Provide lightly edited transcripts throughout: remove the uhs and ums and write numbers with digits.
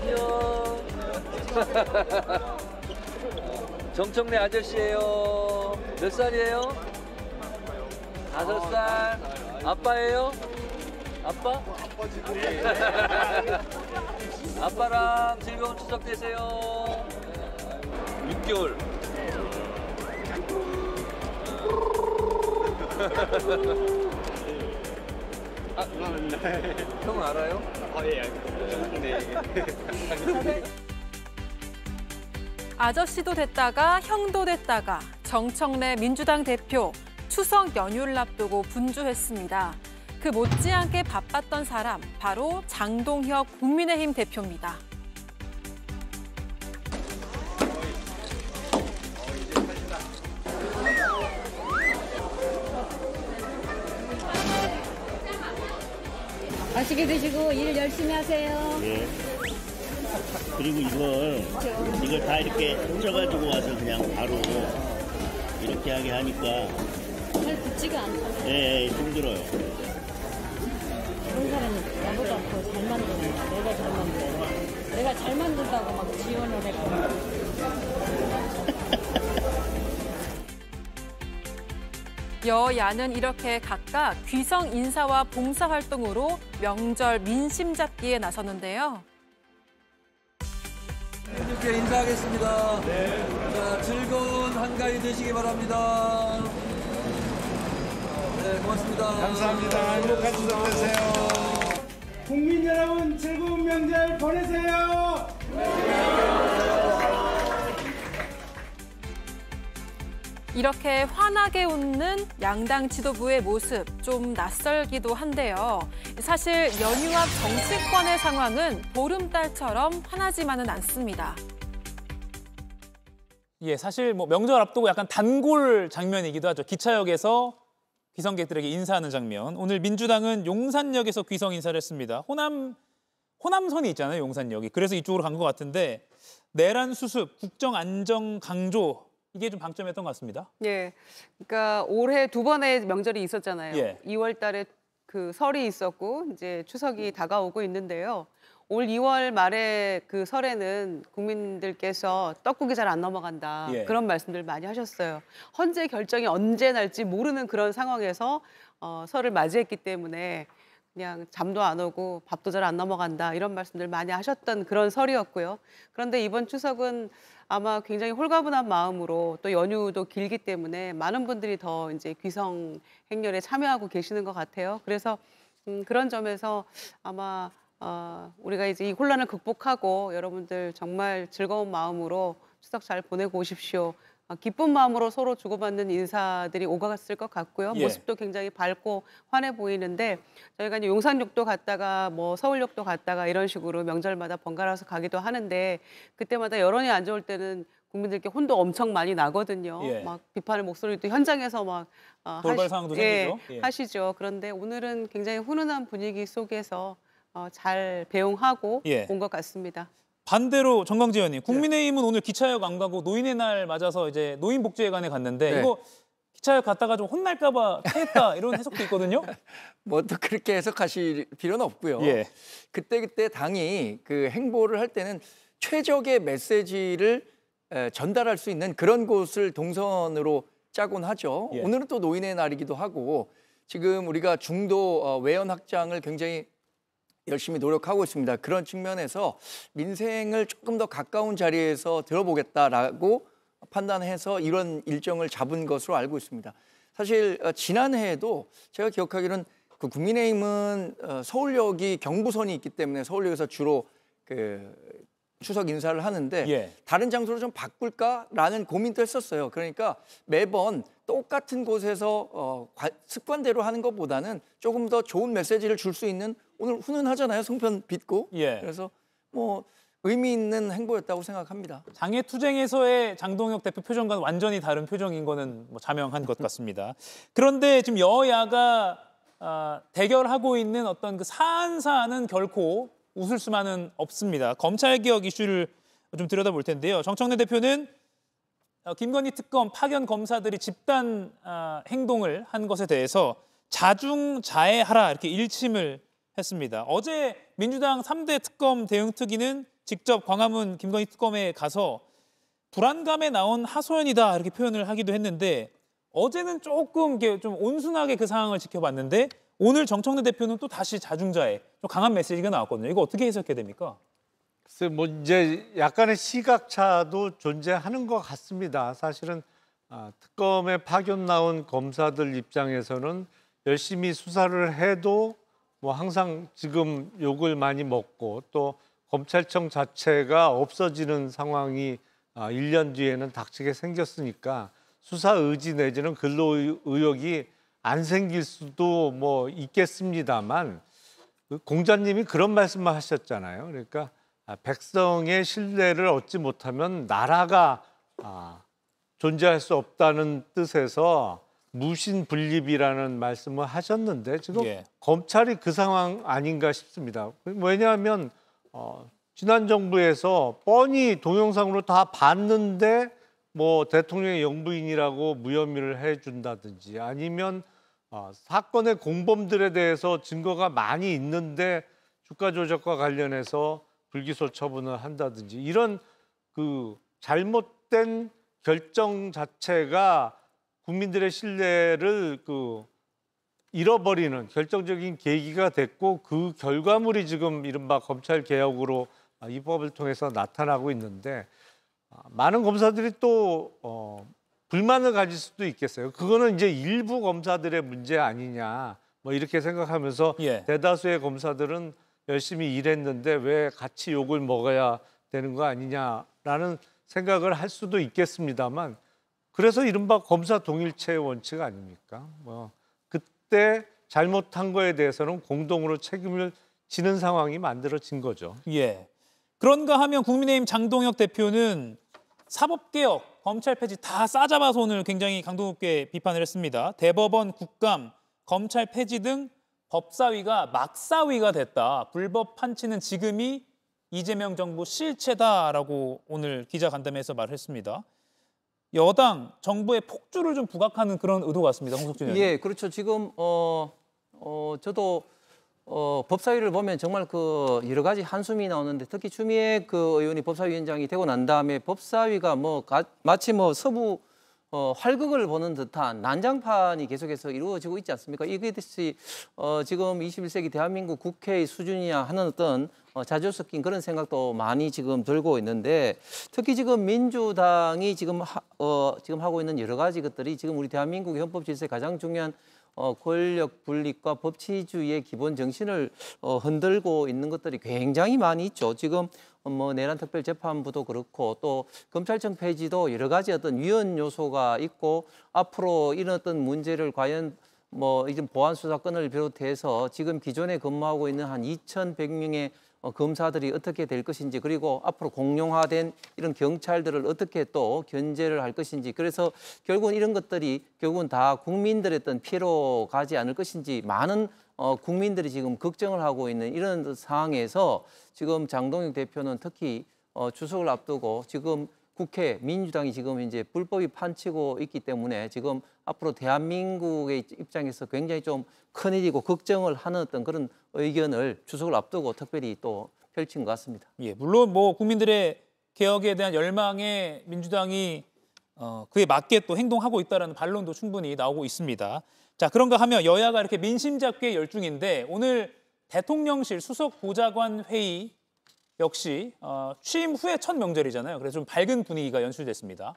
안녕. 정청래 아저씨예요. 몇 살이에요? 5살. 아빠예요? 아빠? 아빠랑 즐거운 추석 되세요. 6개월. 형 알아요? 예, 네. 아저씨도 됐다가 형도 됐다가 정청래 민주당 대표 추석 연휴를 앞두고 분주했습니다. 그 못지않게 바빴던 사람 바로 장동혁 국민의힘 대표입니다. 맛있게 드시고 일 열심히 하세요. 예. 그리고 이걸 다 이렇게 쪄가지고 와서 그냥 바로 이렇게 하게 하니까 잘 붙지가 않죠. 예, 힘들어요. 그런 사람이 나보다 더 잘 만드는 거야. 내가 잘 만들어. 내가 잘 만든다고 막 지원을 했고. 여야는 이렇게 각각 귀성 인사와 봉사활동으로 명절 민심 잡기에 나섰는데요. 이렇게 인사하겠습니다. 네. 자, 즐거운 한가위 되시기 바랍니다. 네, 고맙습니다. 감사합니다. 행복한 추석 되세요. 국민 여러분 즐거운 명절 보내세요. 이렇게 환하게 웃는 양당 지도부의 모습 좀 낯설기도 한데요. 사실 연휴 앞 정치권의 상황은 보름달처럼 환하지만은 않습니다. 예, 사실 뭐 명절 앞두고 약간 단골 장면이기도 하죠. 기차역에서 귀성객들에게 인사하는 장면. 오늘 민주당은 용산역에서 귀성 인사를 했습니다. 호남선이 있잖아요, 용산역이. 그래서 이쪽으로 간 것 같은데 내란 수습, 국정 안정 강조 이게 좀 방점이었던 것 같습니다. 예, 그러니까 올해 2번의 명절이 있었잖아요. 예. 2월 달에 그 설이 있었고 이제 추석이 다가오고 있는데요. 올 2월 말에 그 설에는 국민들께서 떡국이 잘 안 넘어간다. 예. 그런 말씀들 많이 하셨어요. 헌재 결정이 언제 날지 모르는 그런 상황에서 설을 맞이했기 때문에 그냥 잠도 안 오고 밥도 잘 안 넘어간다. 이런 말씀들 많이 하셨던 그런 설이었고요. 그런데 이번 추석은 아마 굉장히 홀가분한 마음으로 또 연휴도 길기 때문에 많은 분들이 더 이제 귀성 행렬에 참여하고 계시는 것 같아요. 그래서 그런 점에서 아마 우리가 이제 이 혼란을 극복하고 여러분들 정말 즐거운 마음으로 추석 잘 보내고 오십시오. 기쁜 마음으로 서로 주고받는 인사들이 오갔을 것 같고요. 예. 모습도 굉장히 밝고 환해 보이는데 저희가 이제 용산역도 갔다가 뭐 서울역도 갔다가 이런 식으로 명절마다 번갈아서 가기도 하는데 그때마다 여론이 안 좋을 때는 국민들께 혼도 엄청 많이 나거든요. 예. 막 비판의 목소리도 현장에서 막 돌발 상황도 생기죠. 예. 하시죠. 그런데 오늘은 굉장히 훈훈한 분위기 속에서 잘 배웅하고 예. 온 것 같습니다. 반대로 정광재 의원님, 국민의힘은 오늘 기차역 안 가고 노인의 날 맞아서 이제 노인복지회관에 갔는데 네. 이거 기차역 갔다가 좀 혼날까 봐 피했다 이런 해석도 있거든요. 뭐 또 그렇게 해석하실 필요는 없고요. 예. 그때 당이 그 행보를 할 때는 최적의 메시지를 전달할 수 있는 그런 곳을 동선으로 짜곤 하죠. 예. 오늘은 또 노인의 날이기도 하고 지금 우리가 중도 외연 확장을 굉장히 열심히 노력하고 있습니다. 그런 측면에서 민생을 조금 더 가까운 자리에서 들어보겠다라고 판단해서 이런 일정을 잡은 것으로 알고 있습니다. 사실 지난해에도 제가 기억하기로는 그 국민의힘은 서울역이 경부선이 있기 때문에 서울역에서 주로 그 추석 인사를 하는데 예. 다른 장소로 좀 바꿀까라는 고민도 했었어요. 그러니까 매번 똑같은 곳에서 습관대로 하는 것보다는 조금 더 좋은 메시지를 줄 수 있는 오늘 훈훈하잖아요. 송편 빚고. 예. 그래서 뭐 의미 있는 행보였다고 생각합니다. 장애투쟁에서의 장동혁 대표 표정과는 완전히 다른 표정인 거는 뭐 자명한 것 같습니다. 그런데 지금 여야가 대결하고 있는 어떤 그 사안은 결코 웃을 수만은 없습니다. 검찰개혁 이슈를 좀 들여다볼 텐데요. 정청래 대표는 김건희 특검 파견 검사들이 집단 행동을 한 것에 대해서 자중자애하라 이렇게 일침을 했습니다. 어제 민주당 3대 특검 대응 특위는 직접 광화문 김건희 특검에 가서 불안감에 나온 하소연이다 이렇게 표현을 하기도 했는데 어제는 조금 이렇게 좀 온순하게 그 상황을 지켜봤는데 오늘 정청래 대표는 또 다시 자중자애, 좀 강한 메시지가 나왔거든요. 이거 어떻게 해석해야 됩니까? 글쎄 뭐 이제 약간의 시각차도 존재하는 것 같습니다. 사실은 특검에 파견 나온 검사들 입장에서는 열심히 수사를 해도 뭐 항상 지금 욕을 많이 먹고 또 검찰청 자체가 없어지는 상황이 1년 뒤에는 닥치게 생겼으니까 수사 의지 내지는 근로 의혹이 안 생길 수도 뭐 있겠습니다만 공자님이 그런 말씀을 하셨잖아요. 그러니까 백성의 신뢰를 얻지 못하면 나라가 존재할 수 없다는 뜻에서 무신분립이라는 말씀을 하셨는데 지금 검찰이 그 상황 아닌가 싶습니다. 왜냐하면 지난 정부에서 뻔히 동영상으로 다 봤는데 뭐 대통령의 영부인이라고 무혐의를 해준다든지 아니면 사건의 공범들에 대해서 증거가 많이 있는데 주가 조작과 관련해서 불기소 처분을 한다든지 이런 그 잘못된 결정 자체가 국민들의 신뢰를 잃어버리는 결정적인 계기가 됐고 그 결과물이 지금 이른바 검찰 개혁으로 입법을 통해서 나타나고 있는데 많은 검사들이 또 불만을 가질 수도 있겠어요. 그거는 이제 일부 검사들의 문제 아니냐 뭐 이렇게 생각하면서 대다수의 검사들은 열심히 일했는데 왜 같이 욕을 먹어야 되는 거 아니냐라는 생각을 할 수도 있겠습니다만 그래서 이른바 검사 동일체의 원칙 아닙니까? 뭐 그때 잘못한 거에 대해서는 공동으로 책임을 지는 상황이 만들어진 거죠. 예. 그런가 하면 국민의힘 장동혁 대표는 사법개혁, 검찰 폐지 다 싸잡아서 오늘 굉장히 강도 높게 비판을 했습니다. 대법원, 국감, 검찰 폐지 등 법사위가 막사위가 됐다. 불법 판치는 지금이 이재명 정부 실체다라고 오늘 기자간담회에서 말을 했습니다. 여당, 정부의 폭주를 좀 부각하는 그런 의도 같습니다. 홍석준 의원님. 예, 그렇죠. 지금 저도 법사위를 보면 정말 그 여러 가지 한숨이 나오는데 특히 추미애 그 의원이 법사위원장이 되고 난 다음에 법사위가 마치 서부 활극을 보는 듯한 난장판이 계속해서 이루어지고 있지 않습니까? 이것이 지금 21세기 대한민국 국회의 수준이야 하는 어떤 자주 섞인 그런 생각도 많이 지금 들고 있는데 특히 지금 민주당이 지금 하고 있는 여러 가지 것들이 지금 우리 대한민국의 헌법 질서의 가장 중요한 권력 분립과 법치주의의 기본 정신을 흔들고 있는 것들이 굉장히 많이 있죠. 지금 내란 특별재판부도 그렇고 또 검찰청 폐지도 여러 가지 어떤 위헌 요소가 있고 앞으로 이런 어떤 문제를 과연 이런 보안 수사권을 비롯해서 지금 기존에 근무하고 있는 한 2,100명의 검사들이 어떻게 될 것인지 그리고 앞으로 공룡화된 이런 경찰들을 어떻게 또 견제를 할 것인지 그래서 결국은 이런 것들이 결국은 다 국민들의 어떤 피해로 가지 않을 것인지 많은 국민들이 지금 걱정을 하고 있는 이런 상황에서 지금 장동혁 대표는 특히 추석을 앞두고 지금 국회 민주당이 지금 이제 불법이 판치고 있기 때문에 지금 앞으로 대한민국의 입장에서 굉장히 좀 큰일이고 걱정을 하는 어떤 그런 의견을 추석을 앞두고 특별히 또 펼친 것 같습니다. 예, 물론 국민들의 개혁에 대한 열망에 민주당이 그에 맞게 또 행동하고 있다는 반론도 충분히 나오고 있습니다. 자, 그런가 하면 여야가 이렇게 민심 잡기에 열중인데 오늘 대통령실 수석 보좌관 회의 역시 취임 후에 첫 명절이잖아요. 그래서 좀 밝은 분위기가 연출됐습니다.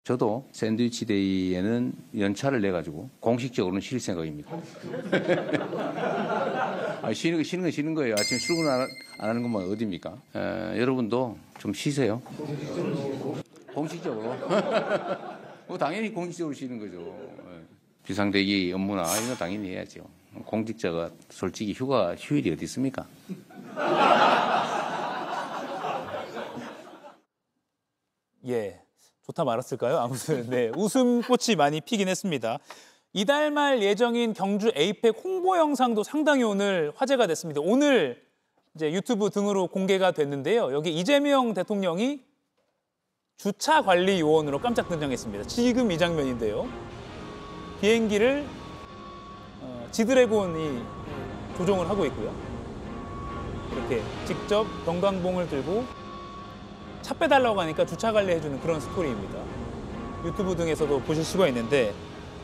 저도 샌드위치 데이에는 연차를 내가지고 공식적으로는 쉴 생각입니다. 쉬는 건 쉬는 거예요. 아침에 출근 안 하는 것만 어딥니까? 여러분도 좀 쉬세요. 공식적으로. 당연히 공식적으로 쉬는 거죠. 비상대기 업무나 이런 거 당연히 해야죠. 공직자가 솔직히 휴일이 어디 있습니까? 예, 좋다 말았을까요? 아무튼 네, 웃음꽃이 많이 피긴 했습니다. 이달 말 예정인 경주 에이펙 홍보 영상도 상당히 오늘 화제가 됐습니다. 오늘 이제 유튜브 등으로 공개가 됐는데요. 여기 이재명 대통령이 주차 관리 요원으로 깜짝 등장했습니다. 지금 이 장면인데요. 비행기를 지드래곤이 조종을 하고 있고요. 이렇게 이렇게 직접 경광봉을 들고 차 빼달라고 하니까 주차 관리해주는 그런 스토리입니다. 유튜브 등에서도 보실 수가 있는데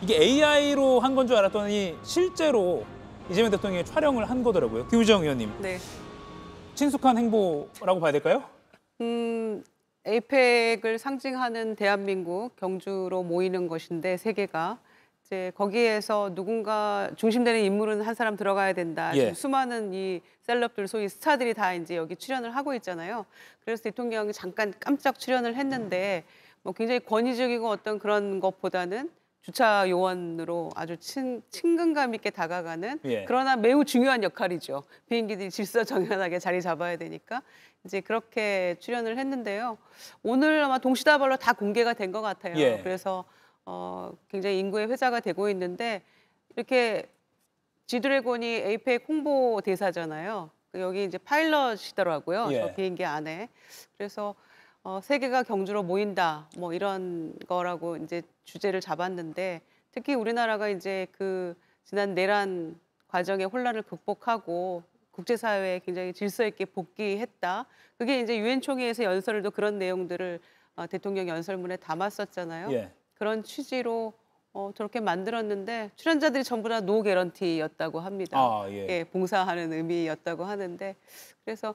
이게 AI로 한 건 줄 알았더니 실제로 이재명 대통령이 촬영을 한 거더라고요. 김우정 의원님. 네. 친숙한 행보라고 봐야 될까요? 에이펙을 상징하는 대한민국 경주로 모이는 것인데 세계가 이제 거기에서 누군가 중심되는 인물은 한 사람 들어가야 된다. 예. 지금 수많은 이 셀럽들 소위 스타들이 다 이제 여기 출연을 하고 있잖아요. 그래서 대통령이 잠깐 깜짝 출연을 했는데 뭐 굉장히 권위적이고 어떤 그런 것보다는 주차 요원으로 아주 친근감 있게 다가가는 예. 그러나 매우 중요한 역할이죠. 비행기들이 질서정연하게 자리 잡아야 되니까 이제 그렇게 출연을 했는데요. 오늘 아마 동시다발로 다 공개가 된 것 같아요. 예. 그래서 굉장히 인구의 회자가 되고 있는데 이렇게 지드래곤이 에이펙 홍보 대사잖아요. 여기 이제 파일럿이더라고요. 예. 저 비행기 안에. 그래서 세계가 경주로 모인다 뭐 이런 거라고 이제 주제를 잡았는데 특히 우리나라가 이제 그 지난 내란 과정의 혼란을 극복하고 국제사회에 굉장히 질서 있게 복귀했다. 그게 이제 유엔 총회에서 연설도 그런 내용들을 대통령 연설문에 담았었잖아요. 예. 그런 취지로 저렇게 만들었는데 출연자들이 전부 다 노 개런티였다고 합니다. 아, 예. 예, 봉사하는 의미였다고 하는데 그래서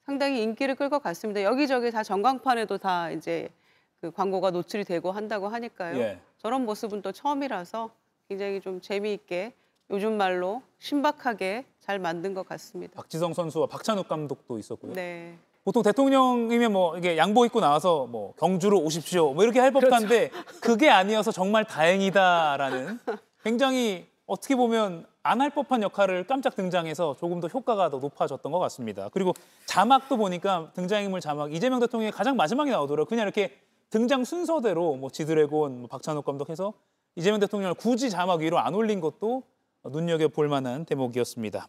상당히 인기를 끌 것 같습니다. 여기저기 다 전광판에도 다 이제 그 광고가 노출이 되고 한다고 하니까요. 예. 저런 모습은 또 처음이라서 굉장히 좀 재미있게 요즘 말로 신박하게 잘 만든 것 같습니다. 박지성 선수와 박찬욱 감독도 있었고요. 네. 보통 대통령이면 뭐 이게 양복 입고 나와서 뭐 경주로 오십시오 뭐 이렇게 할 법한데 그게 아니어서 정말 다행이다라는 굉장히 어떻게 보면 안 할 법한 역할을 깜짝 등장해서 조금 더 효과가 더 높아졌던 것 같습니다. 그리고 자막도 보니까 등장인물 자막 이재명 대통령이 가장 마지막에 나오더라고요. 그냥 이렇게 등장 순서대로 뭐 지드래곤, 뭐 박찬욱 감독 해서 이재명 대통령을 굳이 자막 위로 안 올린 것도 눈여겨볼 만한 대목이었습니다.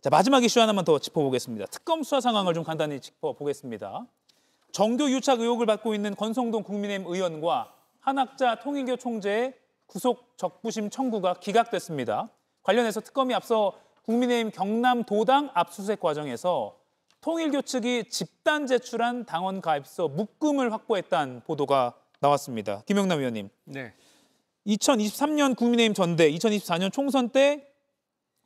자, 마지막 이슈 하나만 더 짚어보겠습니다. 특검 수사 상황을 좀 간단히 짚어보겠습니다. 정교 유착 의혹을 받고 있는 권성동 국민의힘 의원과 한학자 통일교 총재의 구속 적부심 청구가 기각됐습니다. 관련해서 특검이 앞서 국민의힘 경남도당 압수수색 과정에서 통일교 측이 집단 제출한 당원 가입서 묶음을 확보했다는 보도가 나왔습니다. 김영남 의원님. 네. 2023년 국민의힘 전대, 2024년 총선 때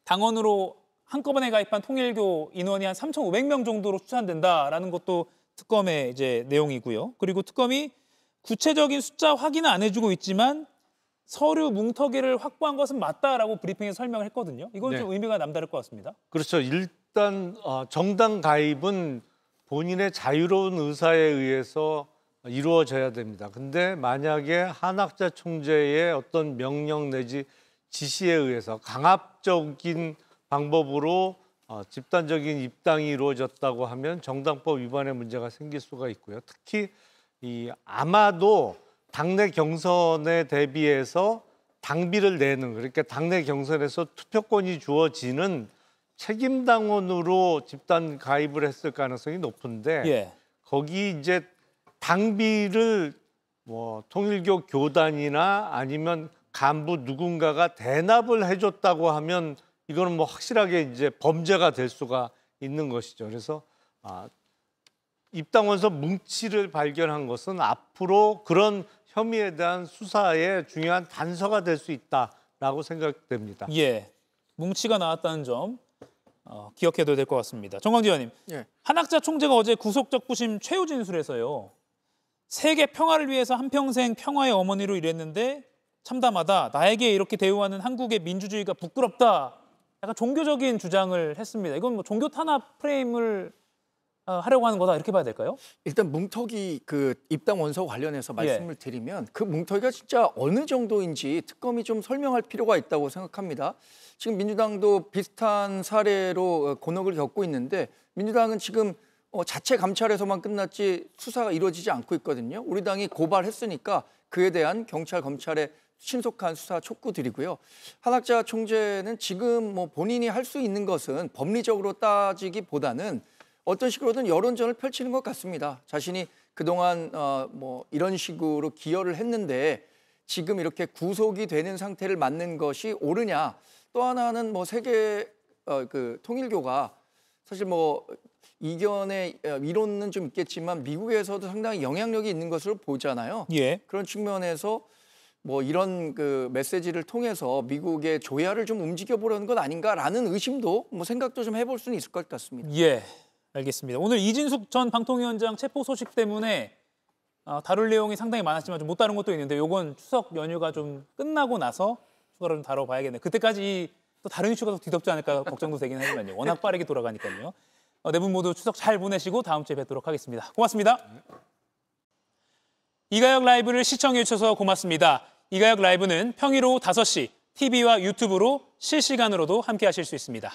당원으로 한꺼번에 가입한 통일교 인원이 한 3,500명 정도로 추산된다라는 것도 특검의 이제 내용이고요. 그리고 특검이 구체적인 숫자 확인은 안 해주고 있지만 서류 뭉터기를 확보한 것은 맞다라고 브리핑에서 설명을 했거든요. 이건 네. 좀 의미가 남다를 것 같습니다. 그렇죠. 일단 정당 가입은 본인의 자유로운 의사에 의해서 이루어져야 됩니다. 근데 만약에 한학자 총재의 어떤 명령 내지 지시에 의해서 강압적인 방법으로 집단적인 입당이 이루어졌다고 하면 정당법 위반의 문제가 생길 수가 있고요. 특히 아마도 당내 경선에 대비해서 당비를 내는, 그러니까 당내 경선에서 투표권이 주어지는 책임당원으로 집단 가입을 했을 가능성이 높은데 예. 거기 이제 당비를 뭐 통일교 교단이나 아니면 간부 누군가가 대납을 해줬다고 하면 이거는 뭐 확실하게 이제 범죄가 될 수가 있는 것이죠. 그래서 입당원서 뭉치를 발견한 것은 앞으로 그런 혐의에 대한 수사에 중요한 단서가 될 수 있다라고 생각됩니다. 예, 뭉치가 나왔다는 점 기억해둬야 될 것 같습니다. 정광재 의원님, 예. 한학자 총재가 어제 구속적부심 최후 진술에서요. 세계 평화를 위해서 한평생 평화의 어머니로 일했는데 참담하다. 나에게 이렇게 대우하는 한국의 민주주의가 부끄럽다. 약간 종교적인 주장을 했습니다. 이건 뭐 종교 탄압 프레임을 하려고 하는 거다 이렇게 봐야 될까요? 일단 뭉터기 그 입당 원서 관련해서 말씀을 드리면 그 뭉터기가 진짜 어느 정도인지 특검이 좀 설명할 필요가 있다고 생각합니다. 지금 민주당도 비슷한 사례로 곤혹을 겪고 있는데 민주당은 지금 자체 감찰에서만 끝났지 수사가 이루어지지 않고 있거든요. 우리 당이 고발했으니까 그에 대한 경찰, 검찰의 신속한 수사 촉구드리고요. 한학자 총재는 지금 뭐 본인이 할 수 있는 것은 법리적으로 따지기보다는 어떤 식으로든 여론전을 펼치는 것 같습니다. 자신이 그동안 뭐 이런 식으로 기여를 했는데 지금 이렇게 구속이 되는 상태를 맞는 것이 옳으냐. 또 하나는 뭐 세계 그 통일교가 사실 뭐 이견의 이론은 좀 있겠지만 미국에서도 상당히 영향력이 있는 것으로 보잖아요. 예. 그런 측면에서 뭐 이런 그 메시지를 통해서 미국의 조야를 좀 움직여 보려는 것 아닌가라는 의심도 뭐 생각도 좀 해볼 수는 있을 것 같습니다. 예, 알겠습니다. 오늘 이진숙 전 방통위원장 체포 소식 때문에 다룰 내용이 상당히 많았지만 좀 못 다룬 것도 있는데 요건 추석 연휴가 좀 끝나고 나서 추가로 좀 다뤄봐야겠네요. 그때까지 또 다른 이슈가 더 뒤덮지 않을까 걱정도 되긴 하지만요. 워낙 빠르게 돌아가니까요. 네 분 모두 추석 잘 보내시고 다음 주에 뵙도록 하겠습니다. 고맙습니다. 이가혁 라이브를 시청해 주셔서 고맙습니다. 이가혁 라이브는 평일 오후 5시 TV와 유튜브로 실시간으로도 함께 하실 수 있습니다.